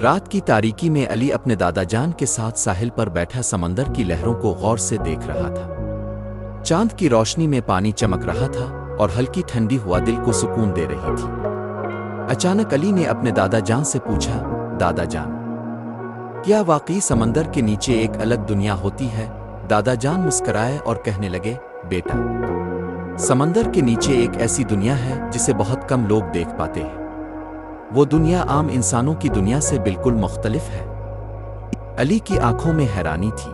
رات کی تاریکی میں علی اپنے دادا جان کے ساتھ ساحل پر بیٹھا سمندر کی لہروں کو غور سے دیکھ رہا تھا۔ چاند کی روشنی میں پانی چمک رہا تھا اور ہلکی ٹھنڈی ہوا دل کو سکون دے رہی تھی۔ اچانک علی نے اپنے دادا جان سے پوچھا، دادا جان، کیا واقعی سمندر کے نیچے ایک الگ دنیا ہوتی ہے؟ دادا جان مسکرائے اور کہنے لگے، بیٹا، سمندر کے نیچے ایک ایسی دنیا ہے جسے بہت کم لوگ دیکھ پاتے ہیں۔ وہ دنیا عام انسانوں کی دنیا سے بالکل مختلف ہے۔ علی کی آنکھوں میں حیرانی تھی۔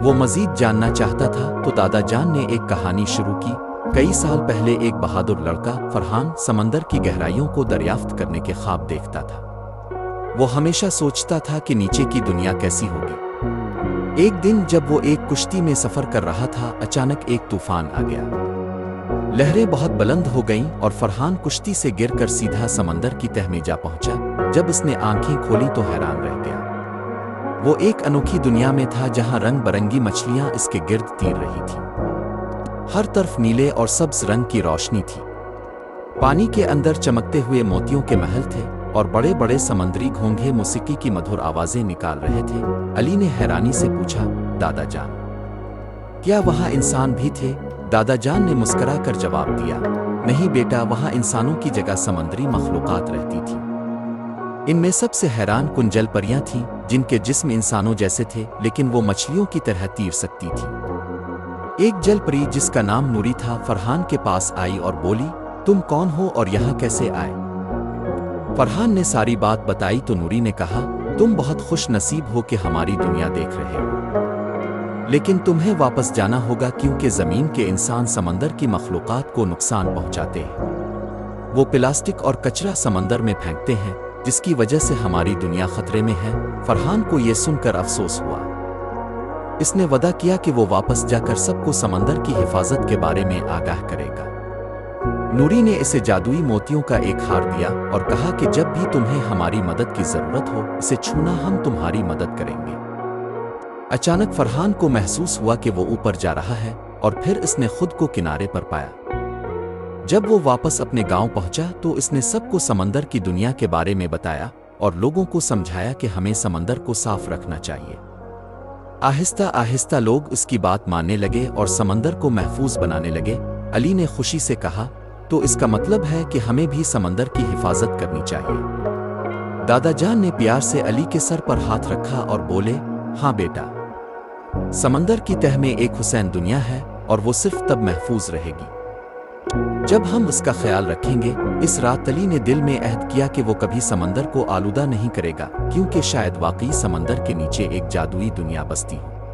وہ مزید جاننا چاہتا تھا تو دادا جان نے ایک کہانی شروع کی۔ کئی سال پہلے ایک بہادر لڑکا فرحان سمندر کی گہرائیوں کو دریافت کرنے کے خواب دیکھتا تھا۔ وہ ہمیشہ سوچتا تھا کہ نیچے کی دنیا کیسی ہوگی۔ ایک دن جب وہ ایک کشتی میں سفر کر رہا تھا، اچانک ایک طوفان آ گیا۔ لہریں بہت بلند ہو گئیں اور فرحان کشتی سے گر کر سیدھا سمندر کی تہہ میں جا پہنچا۔ جب اس نے آنکھیں کھولی تو حیران رہ گیا۔ وہ ایک انوکھی دنیا میں تھا جہاں رنگ برنگی مچھلیاں اس کے گرد تیر رہی تھیں۔ ہر طرف نیلے اور سبز رنگ کی روشنی تھی۔ پانی کے اندر چمکتے ہوئے موتیوں کے محل تھے اور بڑے بڑے سمندری گھونگھے موسیقی کی مدھر آوازیں نکال رہے تھے۔ علی نے حیرانی سے پوچھا، دادا جان، کیا وہاں انسان بھی تھے؟ دادا جان نے مسکرا کر جواب دیا، نہیں بیٹا، وہاں انسانوں کی جگہ سمندری مخلوقات رہتی تھیں۔ ان میں سب سے حیران کن جل پریاں تھیں جن کے جسم انسانوں جیسے تھے لیکن وہ مچھلیوں کی طرح تیر سکتی تھیں۔ ایک جل پری جس کا نام نوری تھا فرحان کے پاس آئی اور بولی، تم کون ہو اور یہاں کیسے آئے؟ فرحان نے ساری بات بتائی تو نوری نے کہا، تم بہت خوش نصیب ہو کہ ہماری دنیا دیکھ رہے ہو، لیکن تمہیں واپس جانا ہوگا کیونکہ زمین کے انسان سمندر کی مخلوقات کو نقصان پہنچاتے ہیں۔ وہ پلاسٹک اور کچرا سمندر میں پھینکتے ہیں جس کی وجہ سے ہماری دنیا خطرے میں ہے۔ فرحان کو یہ سن کر افسوس ہوا۔ اس نے وعدہ کیا کہ وہ واپس جا کر سب کو سمندر کی حفاظت کے بارے میں آگاہ کرے گا۔ نوری نے اسے جادوئی موتیوں کا ایک ہار دیا اور کہا کہ جب بھی تمہیں ہماری مدد کی ضرورت ہو اسے چھونا، ہم تمہاری مدد کریں گے۔ اچانک فرحان کو محسوس ہوا کہ وہ اوپر جا رہا ہے اور پھر اس نے خود کو کنارے پر پایا۔ جب وہ واپس اپنے گاؤں پہنچا تو اس نے سب کو سمندر کی دنیا کے بارے میں بتایا اور لوگوں کو سمجھایا کہ ہمیں سمندر کو صاف رکھنا چاہیے۔ آہستہ آہستہ لوگ اس کی بات ماننے لگے اور سمندر کو محفوظ بنانے لگے۔ علی نے خوشی سے کہا، تو اس کا مطلب ہے کہ ہمیں بھی سمندر کی حفاظت کرنی چاہیے۔ دادا جان نے پیار سے علی کے سر پر ہاتھ رکھا اور بولے، ہاں بیٹا، سمندر کی تہہ میں ایک حسین دنیا ہے اور وہ صرف تب محفوظ رہے گی جب ہم اس کا خیال رکھیں گے۔ اس رات علی نے دل میں عہد کیا کہ وہ کبھی سمندر کو آلودہ نہیں کرے گا، کیونکہ شاید واقعی سمندر کے نیچے ایک جادوئی دنیا بستی ہو۔